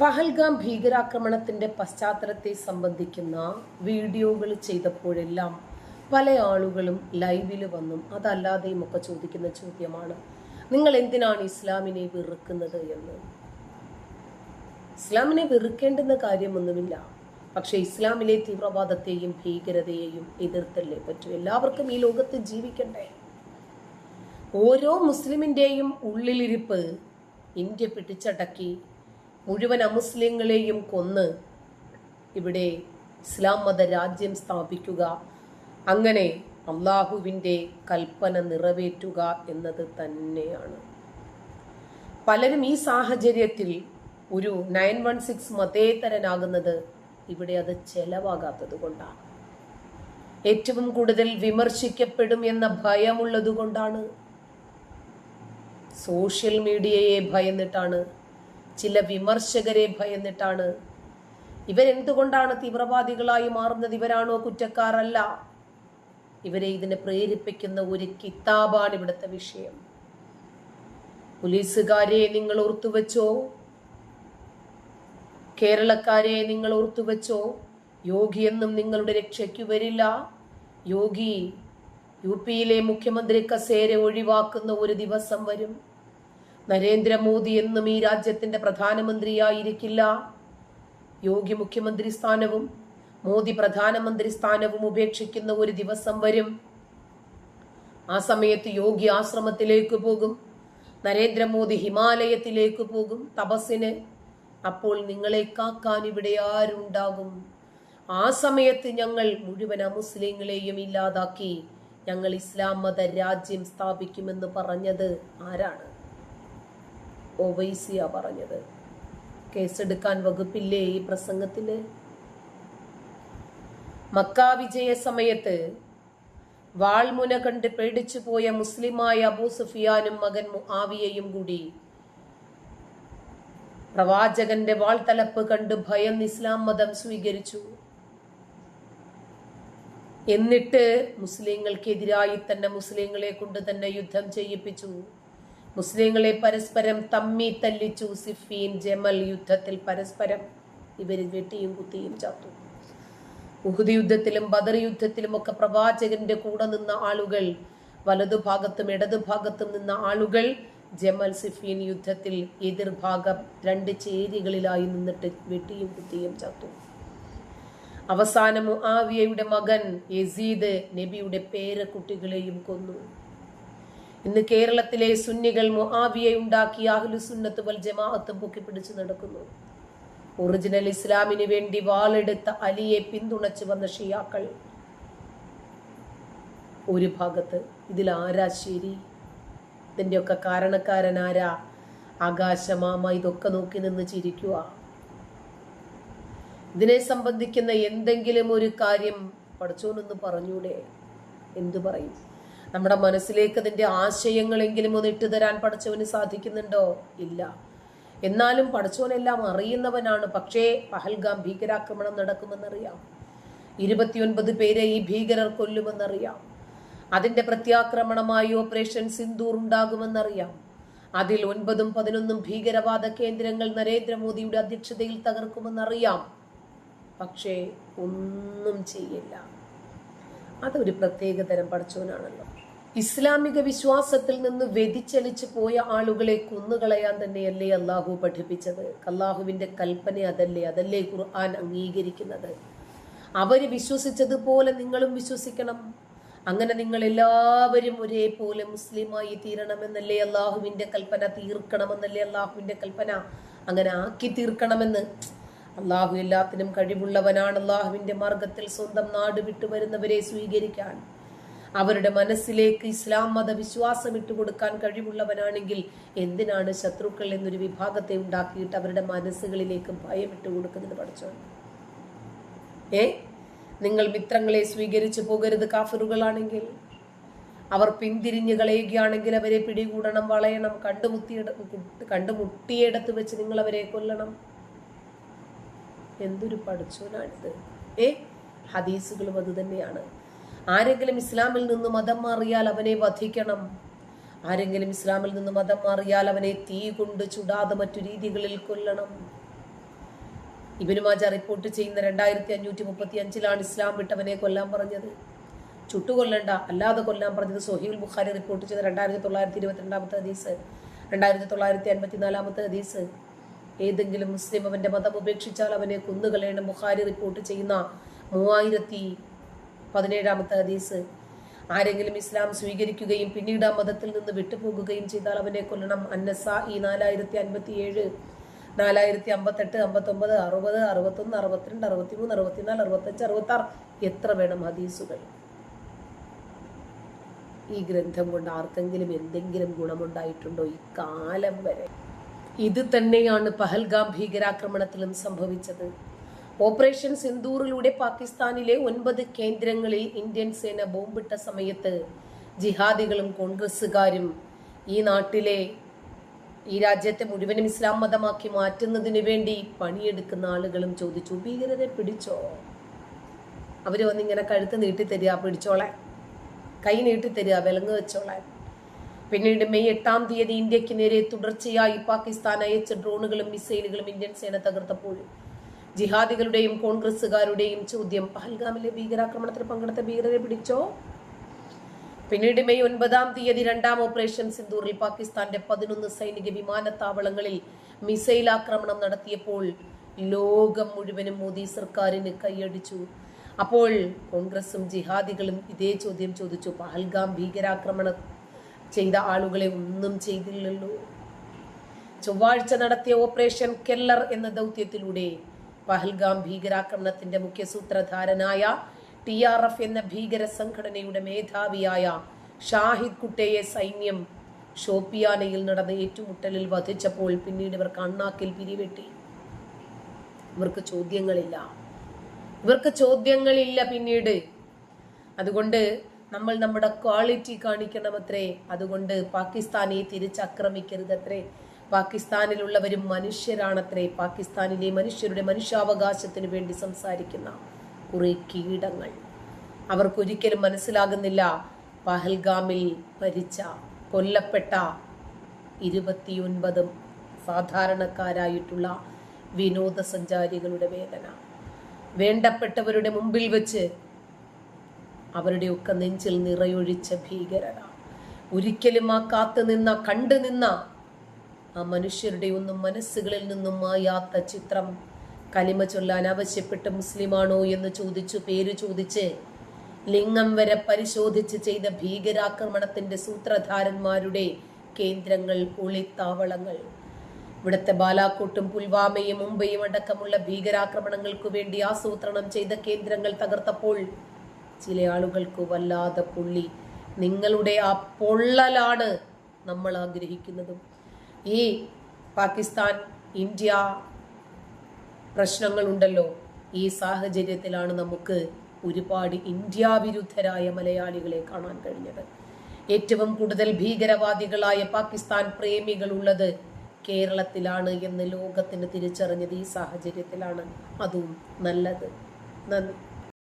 പഹൽഗാം ഭീകരാക്രമണത്തിന്റെ പശ്ചാത്തലത്തെ സംബന്ധിക്കുന്ന വീഡിയോകൾ ചെയ്തപ്പോഴെല്ലാം പല ആളുകളും ലൈവിൽ വന്നും അതല്ലാതെയും ഒക്കെ ചോദിക്കുന്ന ചോദ്യമാണ്, നിങ്ങൾ എന്തിനാണ് ഇസ്ലാമിനെ വെറുക്കുന്നത് എന്ന്. ഇസ്ലാമിനെ വെറുക്കേണ്ടുന്ന കാര്യമൊന്നുമില്ല. പക്ഷെ ഇസ്ലാമിലെ തീവ്രവാദത്തെയും ഭീകരതയെയും എതിർത്തല്ലേ പറ്റൂ. എല്ലാവർക്കും ഈ ലോകത്ത് ജീവിക്കണ്ടേ. ഓരോ മുസ്ലിമിന്റെയും ഉള്ളിലിരിപ്പ് ഇന്ത്യ പിടിച്ചടക്കി മുഴുവൻ അമുസ്ലിങ്ങളെയും കൊന്ന് ഇവിടെ ഇസ്ലാം മത രാജ്യം സ്ഥാപിക്കുക, അങ്ങനെ അള്ളാഹുവിൻ്റെ കൽപ്പന നിറവേറ്റുക എന്നത് തന്നെയാണ്. പലരും ഈ സാഹചര്യത്തിൽ ഒരു 916 മതേതരനാകുന്നത് ഇവിടെ അത് ചെലവാകാത്തത് കൊണ്ടാണ്. ഏറ്റവും കൂടുതൽ വിമർശിക്കപ്പെടും എന്ന ഭയമുള്ളത് കൊണ്ടാണ്. സോഷ്യൽ മീഡിയയെ ഭയന്നിട്ടാണ്, ചില വിമർശകരെ ഭയന്നിട്ടാണ്. ഇവരെന്തുകൊണ്ടാണ് തീവ്രവാദികളായി മാറുന്നത്? ഇവരാണോ കുറ്റക്കാരല്ല. ഇവരെ ഇതിനെ പ്രേരിപ്പിക്കുന്ന ഒരു കിതാബാണ് ഇവിടുത്തെ വിഷയം. പോലീസുകാരെ നിങ്ങൾ ഓർത്തുവെച്ചോ, കേരളക്കാരെ നിങ്ങൾ ഓർത്തുവെച്ചോ, യോഗി എന്നും നിങ്ങളുടെ രക്ഷയ്ക്ക് വരില്ല. യോഗി യുപിയിലെ മുഖ്യമന്ത്രി കസേര ഒഴിവാക്കുന്ന ഒരു ദിവസം വരും. നരേന്ദ്രമോദി എന്നും ഈ രാജ്യത്തിന്റെ പ്രധാനമന്ത്രിയായിരിക്കില്ല. യോഗി മുഖ്യമന്ത്രി സ്ഥാനവും മോദി പ്രധാനമന്ത്രി സ്ഥാനവും ഉപേക്ഷിക്കുന്ന ഒരു ദിവസം വരും. ആ സമയത്ത് യോഗി ആശ്രമത്തിലേക്ക് പോകും, നരേന്ദ്രമോദി ഹിമാലയത്തിലേക്ക് പോകും തപസ്സിന്. അപ്പോൾ നിങ്ങളെ കാക്കാൻ ഇവിടെ ആരുണ്ടാകും? ആ സമയത്ത് ഞങ്ങൾ മുഴുവൻ അമുസ്ലിങ്ങളെയും ഇല്ലാതാക്കി ഞങ്ങൾ ഇസ്ലാം മത രാജ്യം സ്ഥാപിക്കുമെന്ന് പറഞ്ഞത് ആരാണ്? ഒവൈസിയ പറഞ്ഞത്. കേസെടുക്കാൻ വകുപ്പില്ലേ ഈ പ്രസംഗത്തില്? മക്ക വിജയ സമയത്ത് വാൾമുന കണ്ട് പേടിച്ചു പോയ മുസ്ലിമായ അബൂ സുഫിയാനും മകൻ മുആവിയയും കൂടി പ്രവാചകന്റെ വാൾത്തലപ്പ് കണ്ട് ഭയന്ന് ഇസ്ലാം മതം സ്വീകരിച്ചു. എന്നിട്ട് മുസ്ലിങ്ങൾക്കെതിരായി തന്നെ മുസ്ലിങ്ങളെ കൊണ്ട് തന്നെ യുദ്ധം ചെയ്യിപ്പിച്ചു. മുസ്ലിങ്ങളെ പരസ്പരം തമ്മി തല്ലിച്ചു. സിഫീൻ ജമൽ യുദ്ധത്തിൽ പരസ്പരം ഇവർ വെട്ടിയും കുത്തിയും ചത്തു. ഉഹുദ് യുദ്ധത്തിലും ബദർ യുദ്ധത്തിലും ഒക്കെ പ്രവാചകന്റെ കൂടെ നിന്ന ആളുകൾ, വലതുഭാഗത്തും ഇടതുഭാഗത്തും നിന്ന ആളുകൾ ജമൽ സിഫീൻ യുദ്ധത്തിൽ എതിർഭാഗം 2 ചേരികളിലായി നിന്നിട്ട് വെട്ടിയും കുത്തിയും ചത്തു. അവസാനം മുആവിയയുടെ മകൻ യസീദ് നബിയുടെ പേരക്കുട്ടികളെയും കൊന്നു. ഇന്ന് കേരളത്തിലെ സുന്നികൾ മുആവിയ ഉണ്ടാക്കിയ അഹ്ലുസുന്നത്ത് വൽ ജമാഅത്ത് പൊക്കിപ്പിടിച്ച് നടക്കുന്നു. ഒറിജിനൽ ഇസ്ലാമിന് വേണ്ടി വാളെടുത്ത അലിയെ പിന്തുണച്ചു വന്ന ഷിയാക്കൾ ഒരു ഭാഗത്ത്. ഇതിൽ ആരാ ശരി? ഇതിൻ്റെയൊക്കെ കാരണക്കാരനാരാ? ആകാശമാമ ഇതൊക്കെ നോക്കി നിന്ന് ചിരിക്കുക. ഇതിനെ സംബന്ധിക്കുന്ന എന്തെങ്കിലും ഒരു കാര്യം പഠിച്ചോനൊന്ന് പറഞ്ഞൂടെ? എന്തു പറയും? നമ്മുടെ മനസ്സിലേക്ക് അതിൻ്റെ ആശയങ്ങളെങ്കിലും ഒന്ന് ഇട്ടുതരാൻ പഠിച്ചവന് സാധിക്കുന്നുണ്ടോ? ഇല്ല. എന്നാലും പഠിച്ചവനെല്ലാം അറിയുന്നവനാണ്. പക്ഷേ പഹൽഗാം ഭീകരാക്രമണം നടക്കുമെന്നറിയാം. 29 പേരെ ഈ ഭീകരർ കൊല്ലുമെന്നറിയാം. അതിന്റെ പ്രത്യാക്രമണമായി ഓപ്പറേഷൻ സിന്ദൂർ ഉണ്ടാകുമെന്നറിയാം. അതിൽ 9ഉം 11ഉം ഭീകരവാദ കേന്ദ്രങ്ങൾ നരേന്ദ്രമോദിയുടെ അധ്യക്ഷതയിൽ തകർക്കുമെന്നറിയാം. പക്ഷേ ഒന്നും ചെയ്യില്ല. അതൊരു പ്രത്യേകതരം പഠിച്ചവനാണല്ലോ. ഇസ്ലാമിക വിശ്വാസത്തിൽ നിന്ന് വ്യതിചലിച്ചു പോയ ആളുകളെ കൊന്നുകളയാൻ തന്നെയല്ലേ അള്ളാഹു പഠിപ്പിച്ചത്? അള്ളാഹുവിന്റെ കൽപ്പന അതല്ലേ? അതല്ലേ ഖുർആൻ അംഗീകരിക്കുന്നത്? അവര് വിശ്വസിച്ചതുപോലെ നിങ്ങളും വിശ്വസിക്കണം. അങ്ങനെ നിങ്ങൾ എല്ലാവരും ഒരേപോലെ മുസ്ലിമായി തീരണമെന്നല്ലേ അള്ളാഹുവിന്റെ കൽപ്പന? തീർക്കണമെന്നല്ലേ അള്ളാഹുവിന്റെ കൽപ്പന? അങ്ങനെ ആക്കി തീർക്കണമെന്ന്. അള്ളാഹു എല്ലാത്തിനും കഴിവുള്ളവനാണ്. അള്ളാഹുവിന്റെ മാർഗത്തിൽ സ്വന്തം നാട് വിട്ടു വരുന്നവരെ സ്വീകരിക്കാൻ, അവരുടെ മനസ്സിലേക്ക് ഇസ്ലാം മത വിശ്വാസം ഇട്ടുകൊടുക്കാൻ കഴിവുള്ളവനാണെങ്കിൽ എന്തിനാണ് ശത്രുക്കൾ എന്നൊരു വിഭാഗത്തെ ഉണ്ടാക്കിയിട്ട് അവരുടെ മനസ്സുകളിലേക്ക് ഭയം ഇട്ട് കൊടുക്കുന്നത്? പഠിച്ചോ, നിങ്ങൾ മിത്രങ്ങളെ സ്വീകരിച്ചു പോകരുത്. കാഫിറുകളാണെങ്കിൽ അവർ പിന്തിരിഞ്ഞു കളയുകയാണെങ്കിൽ അവരെ പിടികൂടണം, വളയണം, കണ്ടുമുട്ടിയെടുത്ത് വെച്ച് നിങ്ങൾ അവരെ കൊല്ലണം. എന്തൊരു പഠിച്ചോനാണിത്? ഹദീസുകളും അത് തന്നെയാണ്. ആരെങ്കിലും ഇസ്ലാമിൽ നിന്ന് മതം മാറിയാൽ അവനെ വധിക്കണം. ആരെങ്കിലും ഇസ്ലാമിൽ നിന്ന് മതം മാറിയാൽ അവനെ തീ കൊണ്ട് ചുടാതെ മറ്റു രീതികളിൽ കൊല്ലണം. ഇബ്നു മാജ റിപ്പോർട്ട് ചെയ്യുന്ന 2535 ഇസ്ലാം വിട്ടവനെ കൊല്ലാൻ പറഞ്ഞത്. ചുട്ടുകൊല്ലണ്ട, അല്ലാതെ കൊല്ലാൻ പറഞ്ഞത്. സ്വഹീഹുൽ ബുഖാരി റിപ്പോർട്ട് ചെയ്ത 2922 ഹദീസ്, 2954 ഹദീസ്. ഏതെങ്കിലും മുസ്ലിം അവന്റെ മതം ഉപേക്ഷിച്ചാൽ അവനെ കൊന്നുകളയണം. ബുഖാരി റിപ്പോർട്ട് ചെയ്യുന്ന 3017 ഹദീസ്. ആരെങ്കിലും ഇസ്ലാം സ്വീകരിക്കുകയും പിന്നീട് ആ മതത്തിൽ നിന്ന് വിട്ടുപോകുകയും ചെയ്താൽ അവനെ കൊല്ലണം. അന്നസായി 4057, 4058, 59, 60, 61, 62, 63, 64, 65, 66 എത്ര വേണം ഹദീസുകൾ? ഈ ഗ്രന്ഥം കൊണ്ട് ആർക്കെങ്കിലും എന്തെങ്കിലും ഗുണമുണ്ടായിട്ടുണ്ടോ ഈ കാലം വരെ? ഇത് തന്നെയാണ് പഹൽഗാം ഭീകരാക്രമണത്തിലും സംഭവിച്ചത്. ഓപ്പറേഷൻ സിന്ദൂറിലൂടെ പാകിസ്ഥാനിലെ 9 കേന്ദ്രങ്ങളിൽ ഇന്ത്യൻ സേന ബോംബിട്ട സമയത്ത് ജിഹാദികളും കോൺഗ്രസുകാരും ഈ രാജ്യത്തെ മുഴുവനും ഇസ്ലാം മതമാക്കി മാറ്റുന്നതിന് വേണ്ടി പണിയെടുക്കുന്ന ആളുകളും ചോദിച്ചു, ഭീകരരെ പിടിച്ചോ? അവര് വന്നിങ്ങനെ കഴുത്ത് നീട്ടിത്തരിക, പിടിച്ചോളാൻ, കൈ നീട്ടിത്തരിക, വിലങ്ങ് വെച്ചോളാൻ. പിന്നീട് മെയ് 8-ാം തീയതി ഇന്ത്യക്ക് നേരെ തുടർച്ചയായി പാകിസ്ഥാൻ അയച്ച ഡ്രോണുകളും മിസൈലുകളും ഇന്ത്യൻ സേന തകർത്തപ്പോൾ ജിഹാദികളുടെയും കോൺഗ്രസുകാരുടെയും ചോദ്യം, പഹൽഗാമിലെ ഭീകരാക്രമണത്തിൽ പങ്കെടുത്ത ഭീകരരെ പിടിച്ചോ? പിന്നീട് മെയ് 9-ാം തീയതി 2-ാം ഓപ്പറേഷൻ സിന്ദൂറിൽ പാകിസ്ഥാന്റെ 11 സൈനിക വിമാനത്താവളങ്ങളിൽ മിസൈൽ ആക്രമണം നടത്തിയപ്പോൾ ലോകം മുഴുവനും മോദി സർക്കാരിന് കൈയടിച്ചു. അപ്പോൾ കോൺഗ്രസും ജിഹാദികളും ഇതേ ചോദ്യം ചോദിച്ചു, പഹൽഗാം ഭീകരാക്രമണം ചെയ്ത ആളുകളെ ഒന്നും ചെയ്തില്ലല്ലോ. ചൊവ്വാഴ്ച നടത്തിയ ഓപ്പറേഷൻ കെല്ലർ എന്ന ദൗത്യത്തിലൂടെ പഹൽഗാം ഭീകരാക്രമണത്തിന്റെ മുഖ്യ സൂത്രധാരനായ TRF എന്ന ഭീകര സംഘടനയുടെ മേധാവിയായ ഷാഹിദ് കുട്ടയെ സൈന്യം ഷോപ്പിയാനയിൽ നടന്ന ഏറ്റുമുട്ടലിൽ വധിച്ചപ്പോൾ പിന്നീട് ഇവർ കണ്ണാക്കിൽ പിരിവെട്ടി. ഇവർക്ക് ചോദ്യങ്ങളില്ല പിന്നീട്. അതുകൊണ്ട് നമ്മൾ നമ്മുടെ ക്വാളിറ്റി കാണിക്കണമത്രേ. അതുകൊണ്ട് പാകിസ്ഥാനെ തിരിച്ചാക്രമിക്കരുതത്രേ. പാകിസ്ഥാനിലുള്ളവരും മനുഷ്യരാണത്രേ. പാകിസ്ഥാനിലെ മനുഷ്യരുടെ മനുഷ്യാവകാശത്തിന് വേണ്ടി സംസാരിക്കുന്ന കുറെ കീടങ്ങൾ. അവർക്കൊരിക്കലും മനസ്സിലാകുന്നില്ല പഹൽഗാമിൽ കൊല്ലപ്പെട്ട 29 സാധാരണക്കാരായിട്ടുള്ള വിനോദസഞ്ചാരികളുടെ വേദന. വേണ്ടപ്പെട്ടവരുടെ മുമ്പിൽ വെച്ച് അവരുടെയൊക്കെ നെഞ്ചിൽ നിറയൊഴിച്ച ഭീകരത. ഒരിക്കലും ആ കണ്ടുനിന്ന ആ മനുഷ്യരുടെ ഒന്നും മനസ്സുകളിൽ നിന്നും മായാത്ത ചിത്രം. കലിമ ചൊല്ലാൻ ആവശ്യപ്പെട്ട് മുസ്ലിമാണോ എന്ന് പേര് ചോദിച്ച് ലിംഗം വരെ പരിശോധിച്ച് ചെയ്ത ഭീകരാക്രമണത്തിന്റെ സൂത്രധാരന്മാരുടെ കേന്ദ്രങ്ങൾ, ഒളിത്താവളങ്ങൾ. ഇവിടുത്തെ ബാലാക്കോട്ടും പുൽവാമയും മുംബൈയും അടക്കമുള്ള ഭീകരാക്രമണങ്ങൾക്ക് വേണ്ടി ആസൂത്രണം ചെയ്ത കേന്ദ്രങ്ങൾ തകർത്തപ്പോൾ ചില ആളുകൾക്ക് വല്ലാതെ പൊള്ളി. നിങ്ങളുടെ ആ പൊള്ളലാണ് നമ്മൾ ആഗ്രഹിക്കുന്നതും. ഈ പാകിസ്ഥാൻ ഇന്ത്യ പ്രശ്നങ്ങളുണ്ടല്ലോ, ഈ സാഹചര്യത്തിലാണ് നമുക്ക് ഒരുപാട് ഇന്ത്യ വിരുദ്ധരായ മലയാളികളെ കാണാൻ കഴിഞ്ഞത്. ഏറ്റവും കൂടുതൽ ഭീകരവാദികളായ പാകിസ്ഥാൻ പ്രേമികളുള്ളത് കേരളത്തിലാണ് എന്ന് ലോകത്തിന് തിരിച്ചറിഞ്ഞത് ഈ സാഹചര്യത്തിലാണ്. അതും നല്ലത്. നന്ദി.